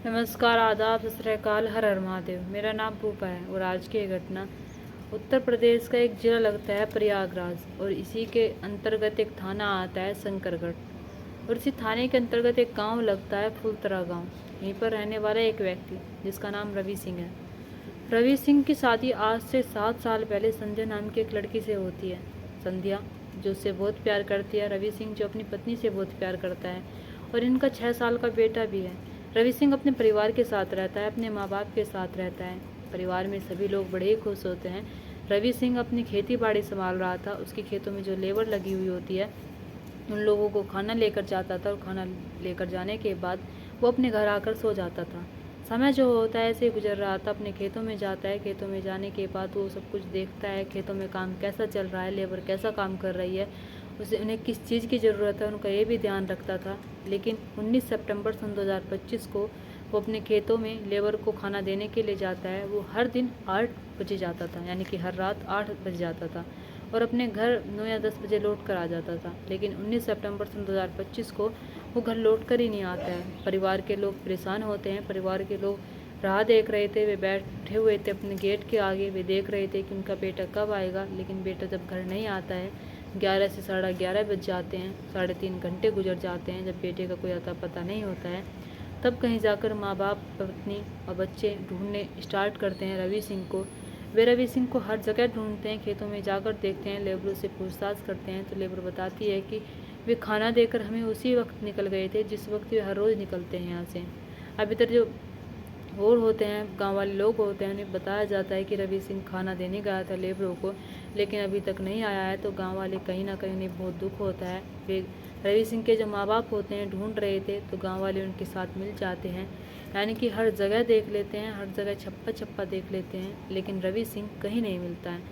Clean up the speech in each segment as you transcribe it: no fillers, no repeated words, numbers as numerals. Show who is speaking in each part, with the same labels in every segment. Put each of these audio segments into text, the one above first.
Speaker 1: नमस्कार, आदाब, सत श्री अकाल, हर हर महादेव। मेरा नाम रूपा है और आज की ये घटना उत्तर प्रदेश का एक जिला लगता है प्रयागराज, और इसी के अंतर्गत एक थाना आता है शंकरगढ़, और इसी थाने के अंतर्गत एक गांव लगता है फुलतरा गांव। यहीं पर रहने वाला एक व्यक्ति जिसका नाम रवि सिंह है। रवि सिंह की शादी आज से 7 साल पहले संध्या नाम की एक लड़की से होती है। संध्या जो उससे बहुत प्यार करती है, रवि सिंह जो अपनी पत्नी से बहुत प्यार करता है, और इनका 6 साल का बेटा भी है। रवि सिंह अपने परिवार के साथ रहता है, अपने माँ बाप के साथ रहता है। परिवार में सभी लोग बड़े ही खुश होते हैं। रवि सिंह अपनी खेती बाड़ी संभाल रहा था। उसकी खेतों में जो लेबर लगी हुई होती है उन लोगों को खाना लेकर जाता था, और खाना लेकर जाने के बाद वो अपने घर आकर सो जाता था। समय जो होता है ऐसे गुजर रहा था। अपने खेतों में जाता है, खेतों में जाने के बाद वो सब कुछ देखता है, खेतों में काम कैसा चल रहा है, लेबर कैसा काम कर रही है, उसे उन्हें किस चीज़ की ज़रूरत है, उनका ये भी ध्यान रखता था। लेकिन 19 सितंबर सन 2025 को वो अपने खेतों में लेबर को खाना देने के लिए जाता है। वो हर दिन 8 बजे जाता था, यानी कि हर रात 8 बजे जाता था, और अपने घर 9 या 10 बजे लौट कर आ जाता था। लेकिन 19 सितंबर सन 2025 को वो घर लौट कर ही नहीं आता है। परिवार के लोग परेशान होते हैं। परिवार के लोग राह देख रहे थे, वे बैठे हुए थे अपने गेट के आगे। वे देख रहे थे कि उनका बेटा कब आएगा, लेकिन बेटा जब घर नहीं आता है 11 से 11:30 बज जाते हैं, 3.5 घंटे गुजर जाते हैं। जब बेटे का कोई अता पता नहीं होता है, तब कहीं जाकर माँ बाप, पत्नी और बच्चे ढूंढने स्टार्ट करते हैं रवि सिंह को। वे रवि सिंह को हर जगह ढूंढते हैं, खेतों में जाकर देखते हैं, लेबरों से पूछताछ करते हैं। तो लेबर बताती है कि वे खाना देकर हमें उसी वक्त निकल गए थे जिस वक्त वे हर रोज़ निकलते हैं यहाँ से। अब इधर जो और होते हैं, गांव वाले लोग होते हैं, उन्हें बताया जाता है कि रवि सिंह खाना देने गया था लेबरों को, लेकिन अभी तक नहीं आया है। तो गांव वाले कहीं ना कहीं उन्हें बहुत दुख होता है। वे रवि सिंह के जो माँ बाप होते हैं ढूंढ रहे थे, तो गांव वाले उनके साथ मिल जाते हैं, यानी कि हर जगह देख लेते हैं, हर जगह छप्पा छप्पा देख लेते हैं, लेकिन रवि सिंह कहीं नहीं मिलता है।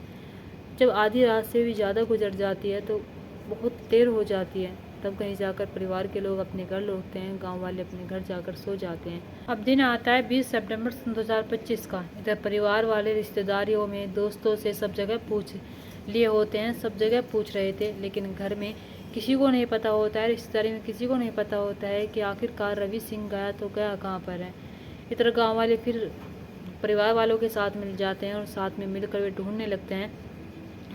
Speaker 1: जब आधी रात से भी ज़्यादा गुजर जाती है, तो बहुत देर हो जाती है, तब कहीं जाकर परिवार के लोग अपने घर लौटते हैं, गांव वाले अपने घर जाकर सो जाते हैं। अब दिन आता है 20 सितंबर 2025 का। इधर परिवार वाले रिश्तेदारियों में, दोस्तों से सब जगह पूछ लिए होते हैं, सब जगह पूछ रहे थे, लेकिन घर में किसी को नहीं पता होता है, रिश्तेदारी में किसी को नहीं पता होता है कि आखिरकार रवि सिंह गया तो गया कहाँ पर है। इधर गाँव वाले फिर परिवार वालों के साथ मिल जाते हैं, और साथ में मिलकर वे ढूंढने लगते हैं।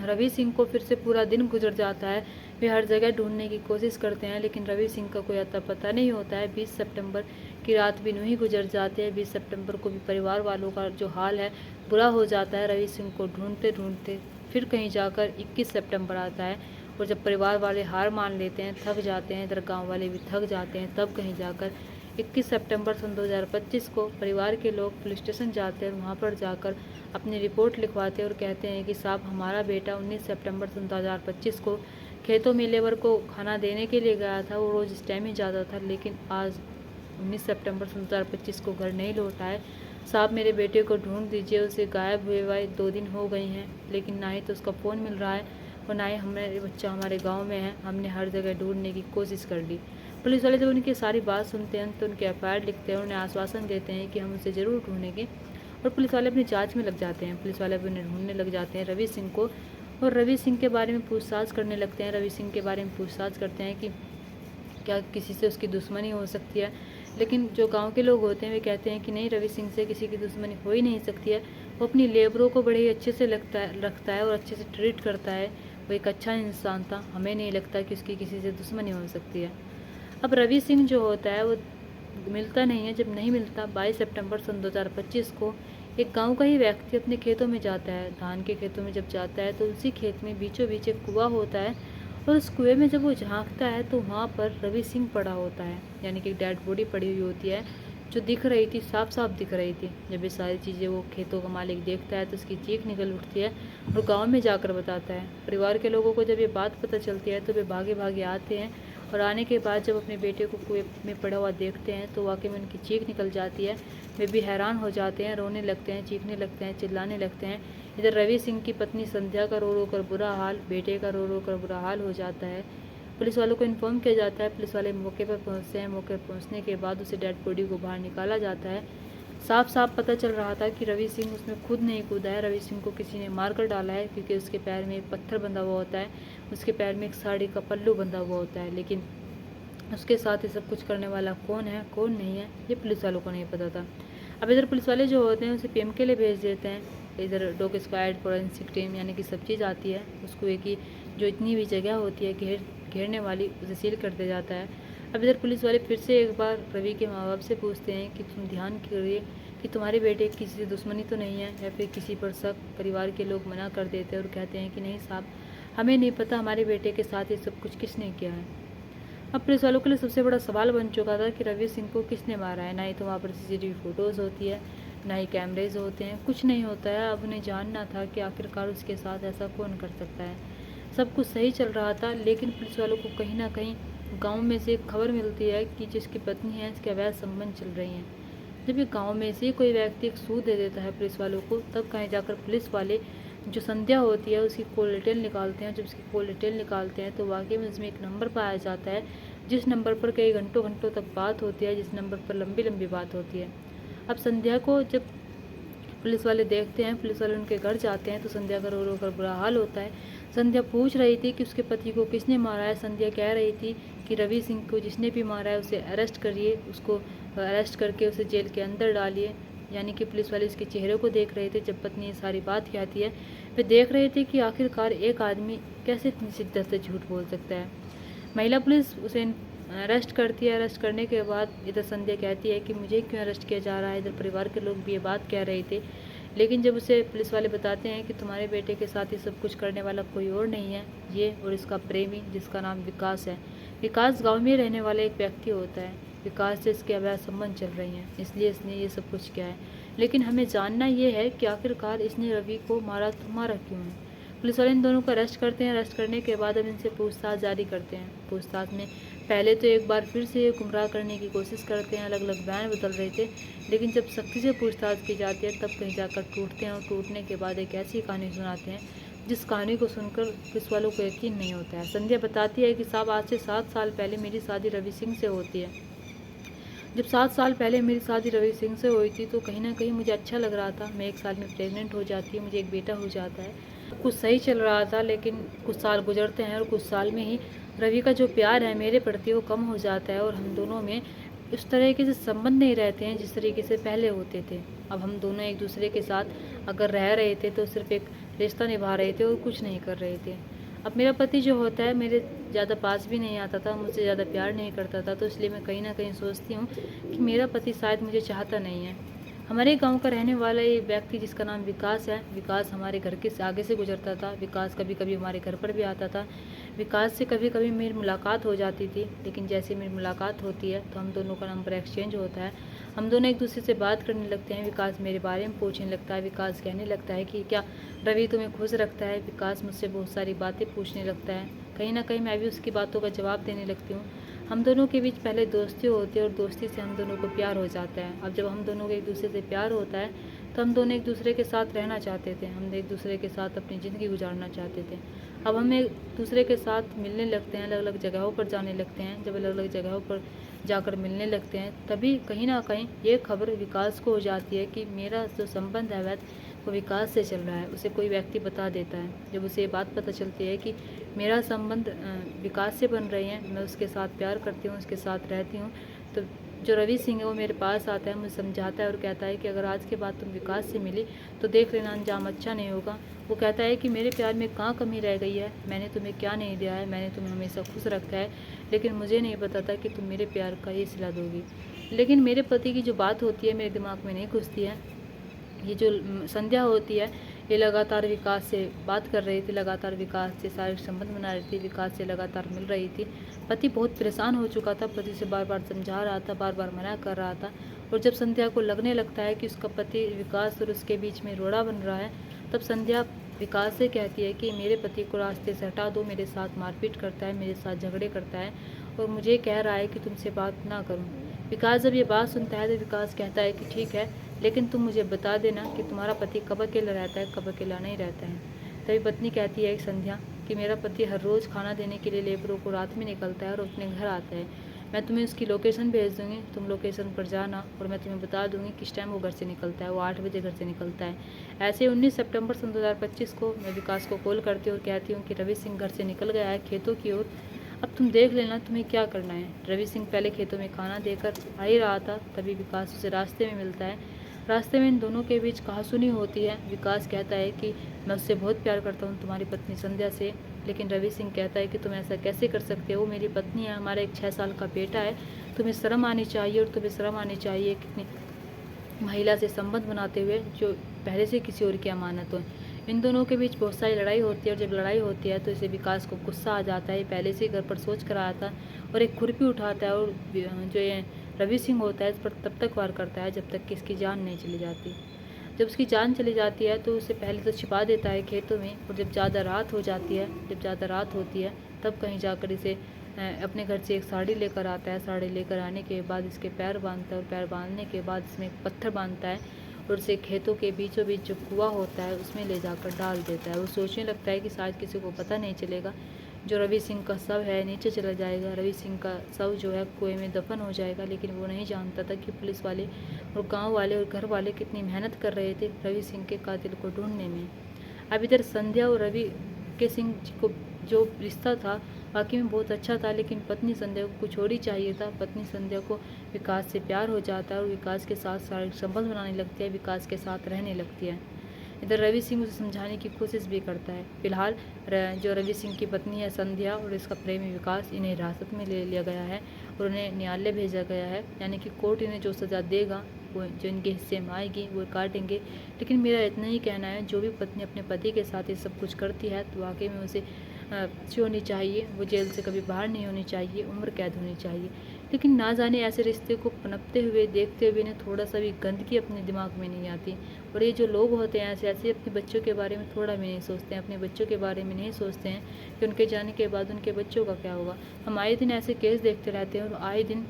Speaker 1: रवि सिंह को फिर से पूरा दिन गुजर जाता है। वे हर जगह ढूंढने की कोशिश करते हैं, लेकिन रवि सिंह का कोई अता पता नहीं होता है। 20 सितंबर की रात भी यूं ही गुजर जाते हैं। 20 सितंबर को भी परिवार वालों का जो हाल है बुरा हो जाता है रवि सिंह को ढूंढते ढूंढते। फिर कहीं जाकर 21 सितंबर आता है, और जब परिवार वाले हार मान लेते हैं, थक जाते हैं, इधर गाँव वाले भी थक जाते हैं, तब कहीं जाकर 21 सितंबर सन 2025 को परिवार के लोग पुलिस स्टेशन जाते हैं, और वहाँ पर जाकर अपनी रिपोर्ट लिखवाते हैं और कहते हैं कि साहब, हमारा बेटा 19 सितंबर सन 2025 को खेतों में लेबर को खाना देने के लिए गया था। वो रोज़ इस टाइम ही जाता था, लेकिन आज 19 सितंबर सन 2025 को घर नहीं लौटा है। साहब, मेरे बेटे को ढूंढ दीजिए, उसे गायब हुए हुए 2 दिन हो गई हैं, लेकिन ना ही तो उसका फ़ोन मिल रहा है और ना ही हमारे बच्चा हमारे गाँव में है। हमने हर जगह ढूंढने की कोशिश कर ली। पुलिस वाले जब उनकी सारी बात सुनते हैं तो उनके एफआईआर लिखते हैं, उन्हें आश्वासन देते हैं कि हम उसे ज़रूर ढूंढेंगे, और पुलिस वाले अपनी जांच में लग जाते हैं। पुलिस वाले भी उन्हें ढूंढने लग जाते हैं रवि सिंह को, और रवि सिंह के बारे में पूछताछ करने लगते हैं। रवि सिंह के बारे में पूछताछ करते हैं कि क्या किसी से उसकी दुश्मनी हो सकती है, लेकिन जो गांव के लोग होते हैं वे कहते हैं कि नहीं, रवि सिंह से किसी की दुश्मनी हो ही नहीं सकती है। वो अपनी लेबरों को बड़े ही अच्छे से रखता है और अच्छे से ट्रीट करता है। वो एक अच्छा इंसान था, हमें नहीं लगता कि उसकी किसी से दुश्मनी हो सकती है। अब रवि सिंह जो होता है वो मिलता नहीं है। जब नहीं मिलता, 22 सितंबर सन 2025 को एक गांव का ही व्यक्ति अपने खेतों में जाता है। धान के खेतों में जब जाता है तो उसी खेत में बीचों बीच एक कुआं होता है, और उस कुएं में जब वो झांकता है तो वहाँ पर रवि सिंह पड़ा होता है, यानी कि डेड बॉडी पड़ी हुई होती है, जो दिख रही थी, साफ साफ दिख रही थी। जब ये सारी चीज़ें वो खेतों का मालिक देखता है तो उसकी चीख निकल उठती है, और गाँव में जाकर बताता है। परिवार के लोगों को जब ये बात पता चलती है तो वे भागे भागे आते हैं, और आने के बाद जब अपने बेटे को कुएं में पड़ा हुआ देखते हैं तो वाकई में उनकी चीख निकल जाती है। वे भी हैरान हो जाते हैं, रोने लगते हैं, चीखने लगते हैं, चिल्लाने लगते हैं। इधर रवि सिंह की पत्नी संध्या का रो रो कर बुरा हाल, बेटे का रो रो कर बुरा हाल हो जाता है। पुलिस वालों को इन्फॉर्म किया जाता है। पुलिस वाले मौके पर पहुंचते हैं। मौके पर पहुंचने के बाद उसे डेड बॉडी को बाहर निकाला जाता है। साफ साफ पता चल रहा था कि रवि सिंह उसमें खुद नहीं कूदा है, रवि सिंह को किसी ने मार कर डाला है, क्योंकि उसके पैर में एक पत्थर बंधा हुआ होता है, उसके पैर में एक साड़ी का पल्लू बंधा हुआ होता है। लेकिन उसके साथ ये सब कुछ करने वाला कौन है कौन नहीं है ये पुलिस वालों को नहीं पता था। अब इधर पुलिस वाले जो होते हैं उसे पीएम के लिए भेज देते हैं। इधर डॉग स्क्वाड फोरेंसिक टीम यानी कि सब चीज़ आती है, उसको एक ही जो इतनी भी जगह होती है घेरने वाली उसे सील कर दिया जाता है। अब इधर पुलिस वाले फिर से एक बार रवि के माँ बाप से पूछते हैं कि तुम ध्यान करिए कि तुम्हारे बेटे की किसी से दुश्मनी तो नहीं है या फिर किसी पर शक। परिवार के लोग मना कर देते हैं और कहते हैं कि नहीं साहब, हमें नहीं पता हमारे बेटे के साथ ये सब कुछ किसने किया है। अब पुलिस वालों के लिए सबसे बड़ा सवाल बन चुका था कि रवि सिंह को किसने मारा है। ना ही तो वहाँ पर सीसीटीवी फोटोज़ होती है, ना ही कैमरेज होते हैं, कुछ नहीं होता है। अब उन्हें जानना था कि आखिरकार उसके साथ ऐसा कौन कर सकता है। सब कुछ सही चल रहा था, लेकिन पुलिस वालों को कहीं ना कहीं गांव में से एक खबर मिलती है कि जिसकी पत्नी है इसके अवैध संबंध चल रही हैं। जब ये गांव में से कोई व्यक्ति एक सूद दे देता है पुलिस वालों को, तब कहीं जाकर पुलिस वाले जो संध्या होती है उसकी कॉल डिटेल निकालते हैं। जब उसकी कॉल डिटेल निकालते हैं तो वाकई में उसमें एक नंबर पाया जाता है, जिस नंबर पर कई घंटों घंटों तक बात होती है, जिस नंबर पर लंबी लंबी बात होती है। अब संध्या को जब पुलिस वाले देखते हैं, पुलिस वाले उनके घर जाते हैं तो संध्या का रो रो कर बुरा हाल होता है। संध्या पूछ रही थी कि उसके पति को किसने मारा है। संध्या कह रही थी कि रवि सिंह को जिसने भी मारा है उसे अरेस्ट करिए, उसको अरेस्ट करके उसे जेल के अंदर डालिए। यानी कि पुलिस वाले उसके चेहरे को देख रहे थे जब पत्नी ये सारी बात कहती है। वे देख रहे थे कि आखिरकार एक आदमी कैसे इतनी शिद्दत से झूठ बोल सकता है। महिला पुलिस उसे अरेस्ट करती है। अरेस्ट करने के बाद इधर संध्या कहती है कि मुझे क्यों अरेस्ट किया जा रहा है। इधर परिवार के लोग भी ये बात कह रहे थे, लेकिन जब उसे पुलिस वाले बताते हैं कि तुम्हारे बेटे के साथ ये सब कुछ करने वाला कोई और नहीं है, ये और इसका प्रेमी जिसका नाम विकास है। विकास गांव में रहने वाला एक व्यक्ति होता है। विकास से इसके अवैध संबंध चल रही हैं, इसलिए इसने ये सब कुछ किया है। लेकिन हमें जानना ये है कि आखिरकार इसने रवि को मारा क्यों है। पुलिस वाले इन दोनों को अरेस्ट करते हैं। अरेस्ट करने के बाद अब इनसे पूछताछ जारी करते हैं। पूछताछ में पहले तो एक बार फिर से गुमराह करने की कोशिश करते हैं, अलग अलग बयान बदल रहे थे, लेकिन जब सख्ती से पूछताछ की जाती है तब कहीं जाकर टूटते हैं और टूटने के बाद एक ऐसी कहानी सुनाते हैं जिस कहानी को सुनकर पुलिस वालों को यकीन नहीं होता है। संध्या बताती है कि साहब, आज से 7 साल पहले मेरी शादी रवि सिंह से होती है। जब 7 साल पहले मेरी शादी रवि सिंह से हुई थी तो कहीं ना कहीं मुझे अच्छा लग रहा था। मैं 1 साल में प्रेग्नेंट हो जाती है, मुझे एक बेटा हो जाता है। कुछ सही चल रहा था, लेकिन कुछ साल गुजरते हैं और कुछ साल में ही रवि का जो प्यार है मेरे प्रति वो कम हो जाता है और हम दोनों में उस तरीके से संबंध नहीं रहते हैं जिस तरीके से पहले होते थे। अब हम दोनों एक दूसरे के साथ अगर रह रहे थे तो सिर्फ एक रिश्ता निभा रहे थे और कुछ नहीं कर रहे थे। अब मेरा पति जो होता है मेरे ज़्यादा पास भी नहीं आता था, मुझसे ज़्यादा प्यार नहीं करता था, तो इसलिए मैं कहीं ना कहीं सोचती हूँ कि मेरा पति शायद मुझे चाहता नहीं है। हमारे गांव का रहने वाला ये व्यक्ति जिसका नाम विकास है, विकास हमारे घर के आगे से गुजरता था। विकास कभी कभी हमारे घर पर भी आता था। विकास से कभी कभी मेरी मुलाकात हो जाती थी, लेकिन जैसे मेरी मुलाकात होती है तो हम दोनों का नंबर एक्सचेंज होता है। हम दोनों एक दूसरे से बात करने लगते हैं। विकास मेरे बारे में पूछने लगता है। विकास कहने लगता है कि क्या रवि तुम्हें खुश रखता है। विकास मुझसे बहुत सारी बातें पूछने लगता है। कहीं ना कहीं मैं भी उसकी बातों का जवाब देने लगती हूँ। हम दोनों के बीच पहले दोस्ती होती है और दोस्ती से हम दोनों को प्यार हो जाता है। अब जब हम दोनों को एक दूसरे से प्यार होता है तो हम दोनों एक दूसरे के साथ रहना चाहते थे, हम एक दूसरे के साथ अपनी ज़िंदगी गुजारना चाहते थे। अब हम एक दूसरे के साथ मिलने लगते हैं, अलग अलग जगहों पर जाने लगते हैं। जब अलग अलग जगहों पर जाकर मिलने लगते हैं तभी कहीं ना कहीं ये खबर विकास को हो जाती है कि मेरा जो संबंध है वह वो विकास से चल रहा है। उसे कोई व्यक्ति बता देता है। जब उसे ये बात पता चलती है कि मेरा संबंध विकास से बन रही है, मैं उसके साथ प्यार करती हूँ, उसके साथ रहती हूँ, तो जो रवि सिंह है वो मेरे पास आता है, मुझे समझाता है और कहता है कि अगर आज के बाद तुम विकास से मिली तो देख लेना अंजाम अच्छा नहीं होगा। वो कहता है कि मेरे प्यार में कहाँ कमी रह गई है, मैंने तुम्हें क्या नहीं दिया है, मैंने तुम्हें हमेशा खुश रखा है, लेकिन मुझे नहीं पता था कि तुम मेरे प्यार का ये सिला दोगी। लेकिन मेरे पति की जो बात होती है मेरे दिमाग में नहीं घुसती है। ये जो संध्या होती है ये लगातार विकास से बात कर रही थी, लगातार विकास से शारीरिक संबंध बना रही थी, विकास से लगातार मिल रही थी। पति बहुत परेशान हो चुका था, पति से बार बार समझा रहा था, बार बार मना कर रहा था। और जब संध्या को लगने लगता है कि उसका पति विकास और उसके बीच में रोड़ा बन रहा है, तब संध्या विकास से कहती है कि मेरे पति को रास्ते से हटा दो, मेरे साथ मारपीट करता है, मेरे साथ झगड़े करता है और मुझे कह रहा है कि तुमसे बात ना करूं। विकास जब ये बात सुनता है तो विकास कहता है कि ठीक है, लेकिन तुम मुझे बता देना कि तुम्हारा पति कब अकेला रहता है, कब अकेला नहीं रहता है। तभी पत्नी कहती है संध्या कि मेरा पति हर रोज़ खाना देने के लिए लेबरों को रात में निकलता है और अपने घर आता है। मैं तुम्हें उसकी लोकेशन भेज दूँगी, तुम लोकेशन पर जाना और मैं तुम्हें बता दूँगी किस टाइम वो घर से निकलता है। वो 8 बजे घर से निकलता है। ऐसे 19 सितंबर सन 2025 को मैं विकास को कॉल करती हूँ और कहती हूँ कि रवि सिंह घर से निकल गया है खेतों की ओर। अब तुम देख लेना तुम्हें क्या करना है। रवि सिंह पहले खेतों में खाना देकर आ ही रहा था, तभी विकास उसे रास्ते में मिलता है। रास्ते में इन दोनों के बीच कहासुनी होती है। विकास कहता है कि मैं उससे बहुत प्यार करता हूँ, तुम्हारी पत्नी संध्या से। लेकिन रवि सिंह कहता है कि तुम ऐसा कैसे कर सकते हो, मेरी पत्नी है, हमारा एक 6 साल का बेटा है, तुम्हें शर्म आनी चाहिए। और तुम्हें शर्म आनी चाहिए कितनी महिला से संबंध बनाते हुए जो पहले से किसी और की अमानत हो। इन दोनों के बीच बहुत सारी लड़ाई होती है, और जब लड़ाई होती है तो इसे विकास को गुस्सा आ जाता है। पहले से घर पर सोच कर आया था, और एक खुरपी उठाता है और जो ये रवि सिंह होता है इस पर तब तक वार करता है जब तक कि इसकी जान नहीं चली जाती। जब उसकी जान चली जाती है तो उसे पहले तो छिपा देता है खेतों में, और जब ज़्यादा रात हो जाती है, जब ज़्यादा रात होती है तब कहीं जाकर इसे अपने घर से एक साड़ी लेकर आता है। साड़ी लेकर आने के बाद इसके पैर बांधता है, और पैर बांधने के बाद इसमें एक पत्थर बांधता है और उसे खेतों के बीचों बीच जो कुआं होता है उसमें ले जाकर डाल देता है। वो सोचने लगता है कि शायद किसी को पता नहीं चलेगा, जो रवि सिंह का शव है नीचे चला जाएगा, रवि सिंह का शव जो है कुएं में दफन हो जाएगा। लेकिन वो नहीं जानता था कि पुलिस वाले और गांव वाले और घर वाले कितनी मेहनत कर रहे थे रवि सिंह के कातिल को ढूंढने में। अब इधर संध्या और रवि के सिंह को जो रिश्ता था वाकई में बहुत अच्छा था, लेकिन पत्नी संध्या को कुछ और ही चाहिए था। पत्नी संध्या को विकास से प्यार हो जाता है और विकास के साथ शारीरिक संबंध बनाने लगती है, विकास के साथ रहने लगती है। इधर रवि सिंह उसे समझाने की कोशिश भी करता है। फिलहाल जो रवि सिंह की पत्नी है संध्या और इसका प्रेमी विकास, इन्हें हिरासत में ले लिया गया है और उन्हें न्यायालय भेजा गया है, यानी कि कोर्ट इन्हें जो सज़ा देगा वो जो इनके हिस्से में आएगी वो काटेंगे। लेकिन मेरा इतना ही कहना है, जो भी पत्नी अपने पति के साथ ये सब कुछ करती है तो वाकई में उसे फांसी होनी चाहिए, वो जेल से कभी बाहर नहीं होनी चाहिए, उम्र कैद होनी चाहिए। लेकिन ना जाने ऐसे रिश्ते को पनपते हुए देखते हुए इन्हें थोड़ा सा भी गंदगी अपने दिमाग में नहीं आती। और ये जो लोग होते हैं ऐसे ऐसे अपने बच्चों के बारे में थोड़ा भी नहीं सोचते हैं, अपने बच्चों के बारे में नहीं सोचते हैं कि उनके जाने के बाद उनके बच्चों का क्या होगा। हम आए दिन ऐसे केस देखते रहते हैं, और आए दिन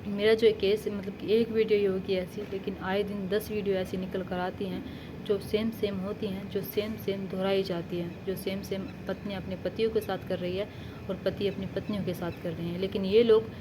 Speaker 1: मेरा जो केस मतलब कि एक वीडियो ही होगी ऐसी, लेकिन आए दिन 10 वीडियो ऐसी निकल कर आती हैं जो सेम होती हैं, जो सेम दोहराई जाती हैं, जो सेम पत्नी अपने पतियों के साथ कर रही है और पति अपनी पत्नियों के साथ कर रहे हैं। लेकिन ये लोग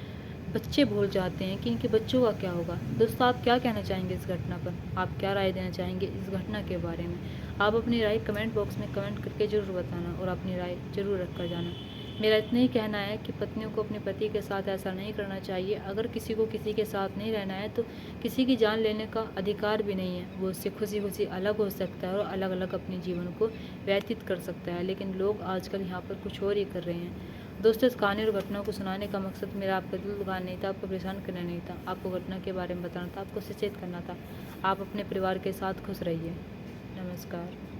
Speaker 1: बच्चे भूल जाते हैं कि इनके बच्चों का क्या होगा। दोस्तों, आप क्या कहना चाहेंगे इस घटना पर? आप क्या राय देना चाहेंगे इस घटना के बारे में? आप अपनी राय कमेंट बॉक्स में कमेंट करके ज़रूर बताना और अपनी राय ज़रूर रख कर जाना। मेरा इतना ही कहना है कि पत्नियों को अपने पति के साथ ऐसा नहीं करना चाहिए। अगर किसी को किसी के साथ नहीं रहना है तो किसी की जान लेने का अधिकार भी नहीं है। वो उससे खुशी खुशी अलग हो सकता है और अलग अलग अपने जीवन को व्यतीत कर सकता है। लेकिन लोग आजकल यहाँ पर कुछ और ही कर रहे हैं। दोस्तों, इस कहानी और घटना को सुनाने का मकसद मेरा आपका दिल दुखाना नहीं था, आपको परेशान करना नहीं था, आपको घटना के बारे में बताना था, आपको सचेत करना था। आप अपने परिवार के साथ खुश रहिए। नमस्कार।